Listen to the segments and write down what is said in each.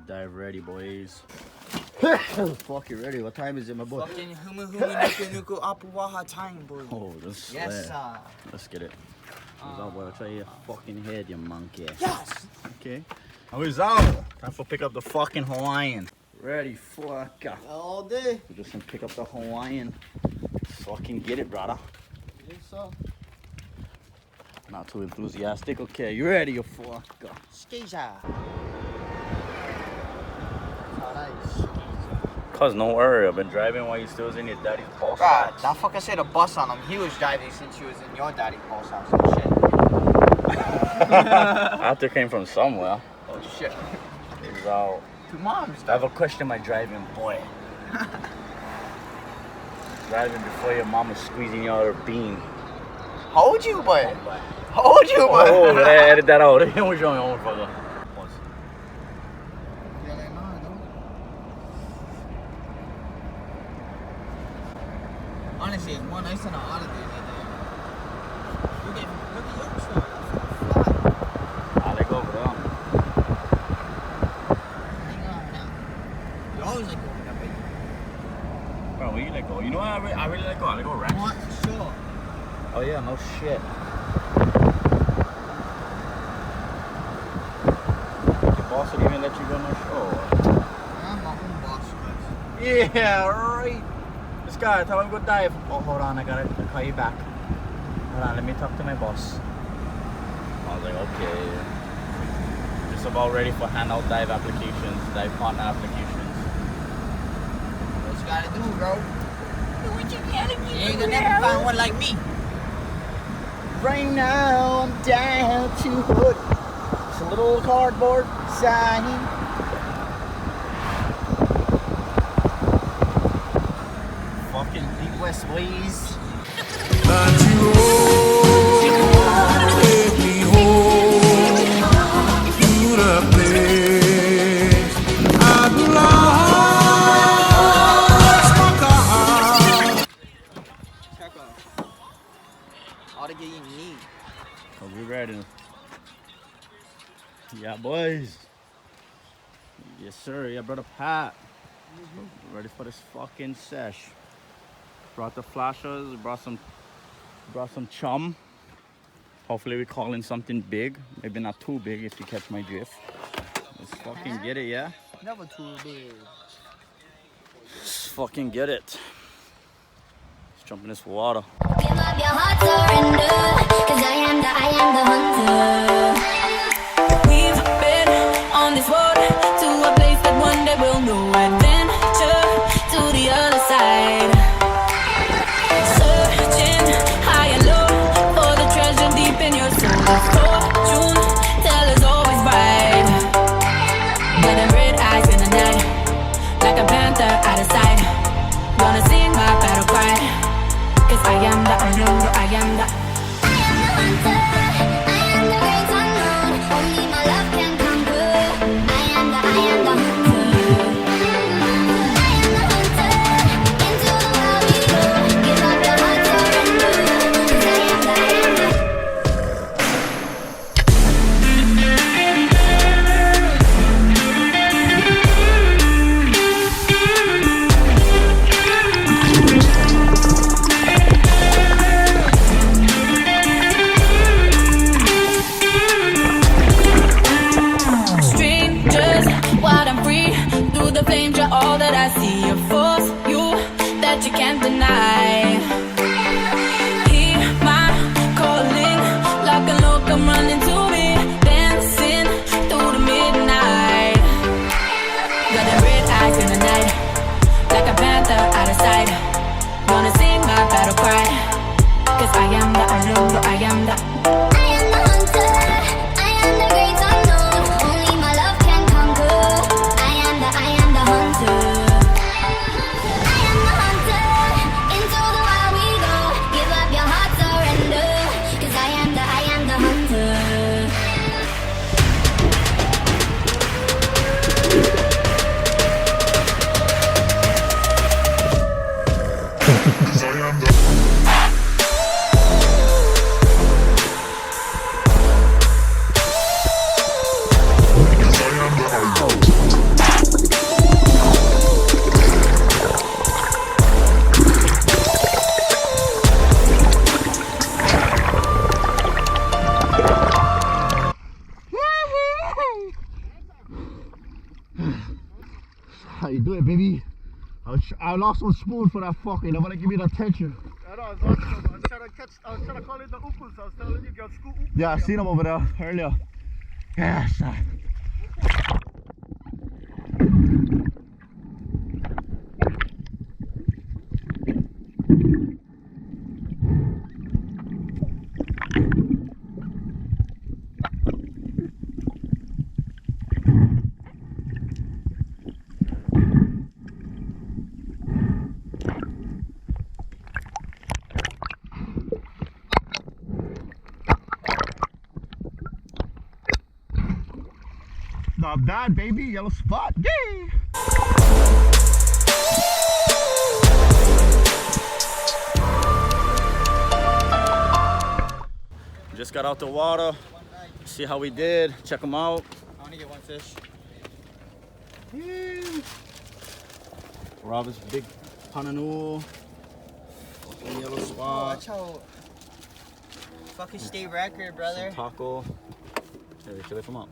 Dive ready, boys. Fuck, you ready? What time is it, my boy? Fucking nuku apuwaha time, boy. Oh, this Yes, sir. Let's get it. What's up, boy? I'll try your fucking head, you monkey. Yes! Okay. Now it's out. Time for pick up the fucking Hawaiian. Ready, fuck. All day. We're just gonna pick up the Hawaiian. Fucking get it, brother. Yes, sir. Not too enthusiastic. Okay, you ready, you fucker? Skeezer. Cause no worry, I've been driving while you still was in your daddy's boss Right, house. that fucker said a bus on him. He was driving since he was in your daddy's boss house and shit. After came from somewhere. Oh shit. It's out. To mom's. I have a question, my driving boy. Driving before your mama squeezing you out her bean. How old you, boy? How old you, boy? Oh, did I edit that out? What's your own brother? Honestly, it's more nice than a holiday. Look at your truck. I'll let go over there. Hang on now. You always like going that way. Bro, where you let go? You know what I really let go? I let go right. What? Sure. Oh yeah, no shit. Your boss would even let you go no show. I'm my own boss, guys. Yeah, right. This guy, tell him go dive. Oh, hold on, I'll call you back. Hold on, let me talk to my boss. I was like, okay. Just about ready for handout dive applications, dive partner applications. What you gotta do, bro? Do what you gotta do. You ain't gonna never find one like me. Right now, I'm down to hood. It's a little cardboard sign. Fucking Deep West ways. That you take me home to the place I belong. Check out. All the gear you need. Are we ready? Yeah, boys. Yes, sir. Yeah, brother Pat. Ready for this fucking sesh. Brought the flashers. Brought some chum. Hopefully we call in something big. Maybe not too big if you catch my drift. Let's fucking get it, yeah? Never too big. Let's fucking get it. Let's jump in this water. Give up your heart, surrender, 'cause I am the hunter. We've been on this road to a place that one day we'll know. Adventure to the other side. Searching high and low for the treasure deep in your soul. The fortune teller's always right. Got them red eyes in the night, like a panther out of sight. Gonna sing my battle cry, 'cause I am the hunter. I am the hunter. I am the great unknown. Only my love can conquer. I am the hunter. I am the hunter. Into the world we go. Give up your heart, surrender, 'cause I am the Strangers, wild and free, through the flames you're all that I see. A force, you, that you can't deny. Hear my calling, lock and low, come running to me, dancing through the midnight. Got them red eyes in the night, like a panther out of sight. Gonna sing my battle cry, 'cause I am the hunter. I am the hunter. I am the great unknown. Only my love can conquer. I am the hunter. how you do it, baby. I lost one spoon for that fucking. Nobody give me the attention. I know, I was trying to call it the ukus. I was telling you, girl, school ukus. Yeah, I seen them over there earlier. Yes. Not bad, baby. Yellow spot. Yay! Just got out the water. See how we did. Check them out. I want to get one fish. Robin's big pananu. Yellow spot. Watch how fucking state record, brother. Some taco. Hey, should I come up?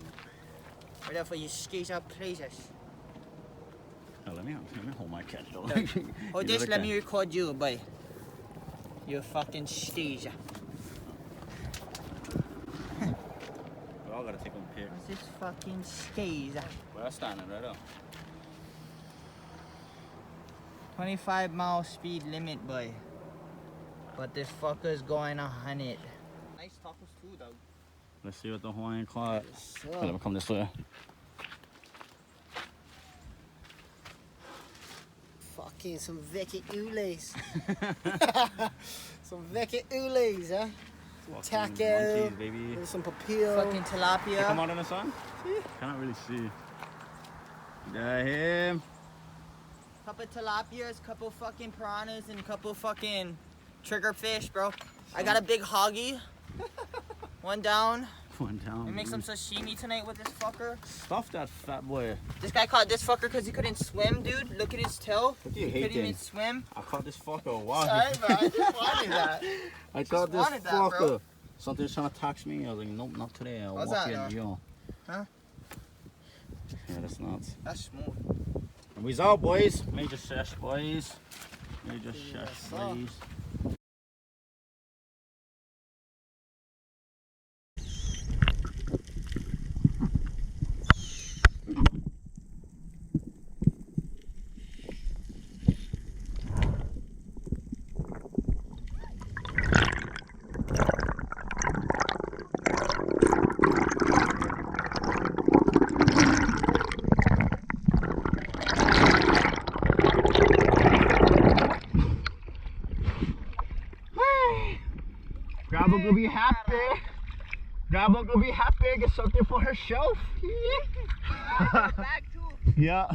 Right up for you skate up places. Oh, let me hold my catch though. Hold this, let me record you, boy. You fucking stage. We all gotta take one pic. What's this fucking stage? We're standing right up. 25-mile speed limit, boy. But this fucker's going 100. Nice tacos too, though. Let's see what the Hawaiian caught. So, Let me come this way. fucking some Getit oolays. Some Getit oolays, huh? Some Fucking taco. monkeys, baby. There's some papillo. Fucking They come tilapia. out in the sun? Cannot really see. Yeah, him. Couple tilapias, couple fucking piranhas, and couple fucking trigger fish, bro. I got a big hoggy. One down. One down. We make some sashimi tonight with this fucker. Stuff that fat boy. This guy caught this fucker because he couldn't swim, dude. Look at his tail. What do you He hate couldn't even then? swim. I caught this fucker. Why? Sorry, bro. I just wanted that. I caught this wanted that, bro. fucker. Something's trying to tax me. I was like, nope, not today. I'll What's walk that, in though? you. Huh? Yeah, that's nuts. That's smooth. And we's out, boys. Major sesh, boys. Major sesh, Yes, sir. boys. Grandma gonna be happy. Grandma gonna be happy. Get something for her shelf. Back too. Yeah.